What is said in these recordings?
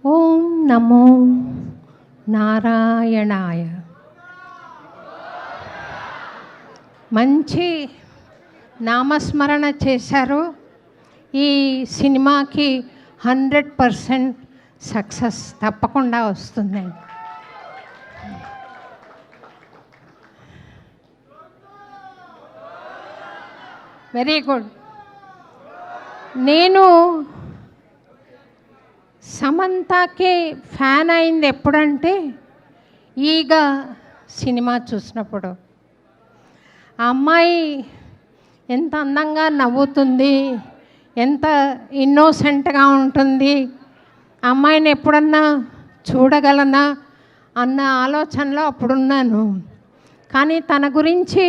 ఓం నమో నారాయణాయ. మంచి నామస్మరణ చేశారు. ఈ సినిమాకి 100% సక్సెస్ తప్పకుండా వస్తుందండి. Very good. నేను సమంతకి ఫ్యాన్ అయింది ఎప్పుడంటే ఈగ సినిమా చూసినప్పుడు. ఆ అమ్మాయి ఎంత అందంగా నవ్వుతుంది, ఎంత ఇన్నోసెంట్గా ఉంటుంది, అమ్మాయిని ఎప్పుడన్నా చూడగలనా అన్న ఆలోచనలో అప్పుడున్నాను. కానీ తన గురించి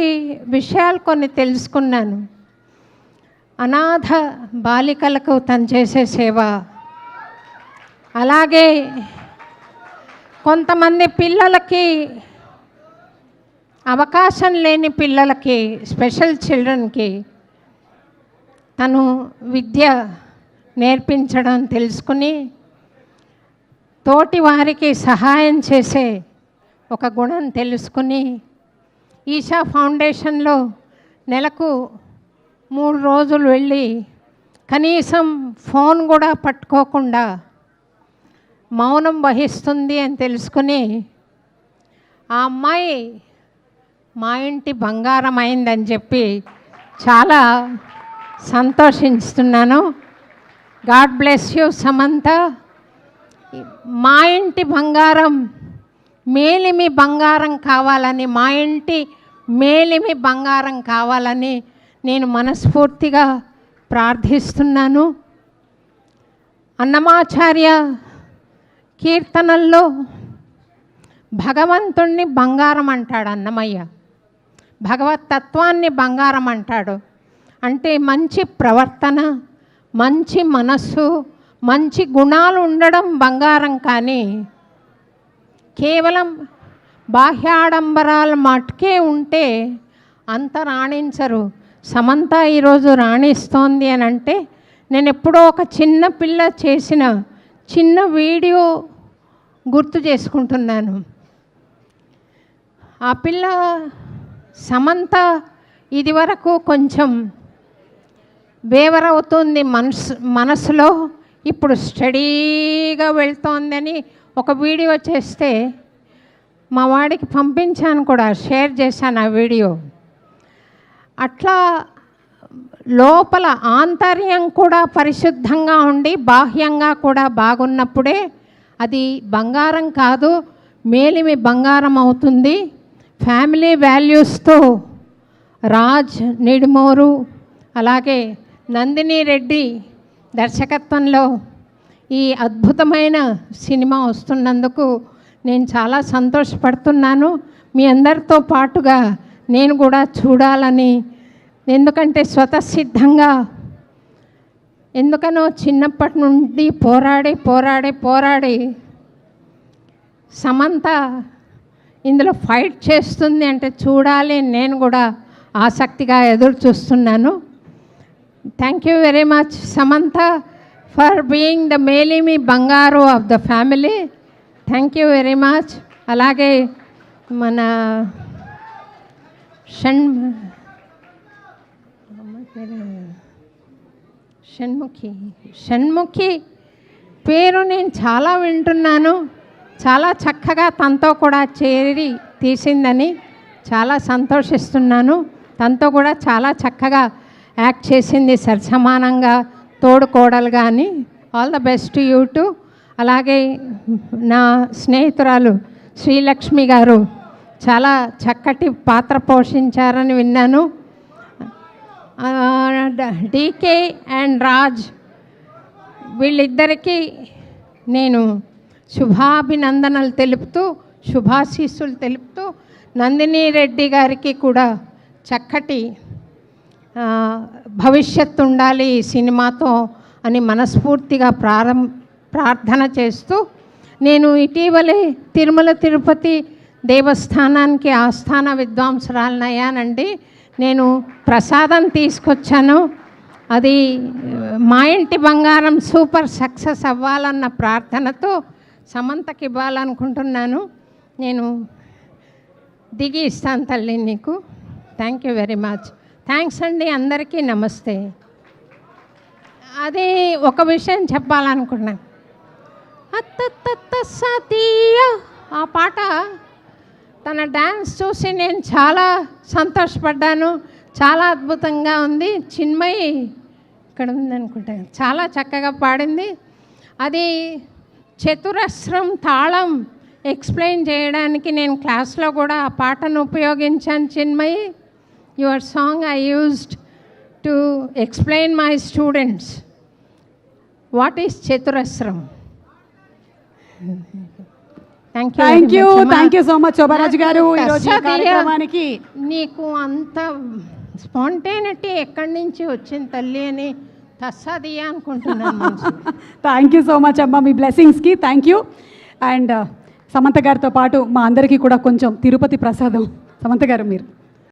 విషయాలు కొన్ని తెలుసుకున్నాను. అనాథ బాలికలకు తను చేసే సేవ, అలాగే కొంతమంది పిల్లలకి, అవకాశం లేని పిల్లలకి, స్పెషల్ చిల్డ్రన్కి తను విద్య నేర్పించడం తెలుసుకుని తోటి వారికి సహాయం చేసే ఒక గుణం తెలుసుకుని ఈషా ఫౌండేషన్లో నెలకు 3 రోజులు వెళ్ళి కనీసం ఫోన్ కూడా పట్టుకోకుండా మౌనం వహిస్తుంది అని తెలుసుకుని ఆ అమ్మాయి మా ఇంటి బంగారం అయిందని చెప్పి చాలా సంతోషిస్తున్నాను. God bless you Samantha. మా ఇంటి బంగారం మేలిమి బంగారం కావాలని, మా ఇంటి మేలిమి బంగారం కావాలని నేను మనస్ఫూర్తిగా ప్రార్థిస్తున్నాను. అన్నమాచార్య కీర్తనల్లో భగవంతుణ్ణి బంగారం అంటాడు అన్నమయ్య, భగవతత్వాన్ని బంగారం అంటాడు. అంటే మంచి ప్రవర్తన, మంచి మనస్సు, మంచి గుణాలు ఉండడం బంగారం. కానీ కేవలం బాహ్యాడంబరాల మటుకే ఉంటే అంత రాణించరు. సమంత ఈరోజు రాణిస్తోంది అని అంటే నేను ఎప్పుడో ఒక చిన్న పిల్ల చేసిన చిన్న వీడియో గుర్తు చేసుకుంటున్నాను. ఆ పిల్ల సమంత ఇదివరకు కొంచెం వేవరవుతుంది మనసులో, ఇప్పుడు స్టడీగా వెళ్తోందని ఒక వీడియో చేస్తే మా వాడికి పంపించాను కూడా, షేర్ చేశాను ఆ వీడియో. అట్లా లోపల ఆంతర్యం కూడా పరిశుద్ధంగా ఉండి బాహ్యంగా కూడా బాగున్నప్పుడే అది బంగారం కాదు, మేలిమి బంగారం అవుతుంది. ఫ్యామిలీ వాల్యూస్తో రాజ్ నిడుమోరు, అలాగే నందిని రెడ్డి దర్శకత్వంలో ఈ అద్భుతమైన సినిమా వస్తున్నందుకు నేను చాలా సంతోషపడుతున్నాను. మీ అందరితో పాటుగా నేను కూడా చూడాలని, ఎందుకంటే స్వతసిద్ధంగా ఎందుకనో చిన్నప్పటి నుండి పోరాడి సమంత ఇందులో ఫైట్ చేస్తుంది అంటే చూడాలి, నేను కూడా ఆసక్తిగా ఎదురు చూస్తున్నాను. Thank you very much Samantha for being the మేలిమి బంగారు of the family. Thank you very much. అలాగే మన షణ్ముఖి పేరు నేను చాలా వింటున్నాను. చాలా చక్కగా తనతో కూడా చేరి తీసిందని చాలా సంతోషిస్తున్నాను. తనతో కూడా చాలా చక్కగా యాక్ట్ చేసింది, సరిసమానంగా తోడుకోడలుగా అని. All the best you to. అలాగే నా స్నేహితురాలు శ్రీలక్ష్మి గారు చాలా చక్కటి పాత్ర పోషించారని విన్నాను. డీకే అండ్ రాజ్ వీళ్ళిద్దరికీ నేను శుభాభినందనలు తెలుపుతూ, శుభాశీస్సులు తెలుపుతూ, నందిని రెడ్డి గారికి కూడా చక్కటి భవిష్యత్తు ఉండాలి ఈ సినిమాతో అని మనస్ఫూర్తిగా ప్రార్థన చేస్తూ, నేను ఇటీవలే తిరుమల తిరుపతి దేవస్థానానికి ఆస్థాన విద్వాంసురాలనయ్యానండి. నేను ప్రసాదం తీసుకొచ్చాను. అది మా ఇంటి బంగారం సూపర్ సక్సెస్ అవ్వాలన్న ప్రార్థనతో సమంతకి ఇవ్వాలనుకుంటున్నాను. నేను దిగి ఇస్తాను తల్లి నీకు. Thank you very much. Thanks అండి, అందరికీ నమస్తే. అది ఒక విషయం చెప్పాలనుకున్నాను. అత్తత్తత్త సతీయ ఆ పాట తన డ్యాన్స్ చూసి నేను చాలా సంతోషపడ్డాను. చాలా అద్భుతంగా ఉంది. చిన్మయి ఇక్కడ ఉందనుకుంటా, చాలా చక్కగా పాడింది. అది చతురస్రం తాళం ఎక్స్ప్లెయిన్ చేయడానికి నేను క్లాస్లో కూడా ఆ పాటను ఉపయోగించాను. Chinmayi, your song I used to explain my students what is చతురస్రం. Thank you so much Shobharaju గారు. ఈరోజు ఈ కార్యక్రమానికి నీకు అంత స్పాంటేనిటీ ఎక్కడి నుంచి వచ్చింది తల్లి అని తస్సాదియా అనుకుంటున్నాను. థ్యాంక్ యూ సో మచ్ అమ్మ, మీ బ్లెస్సింగ్స్కి థ్యాంక్ యూ. అండ్ సమంత గారితో పాటు మా అందరికీ కూడా కొంచెం తిరుపతి ప్రసాదం. సమంత గారు మీరు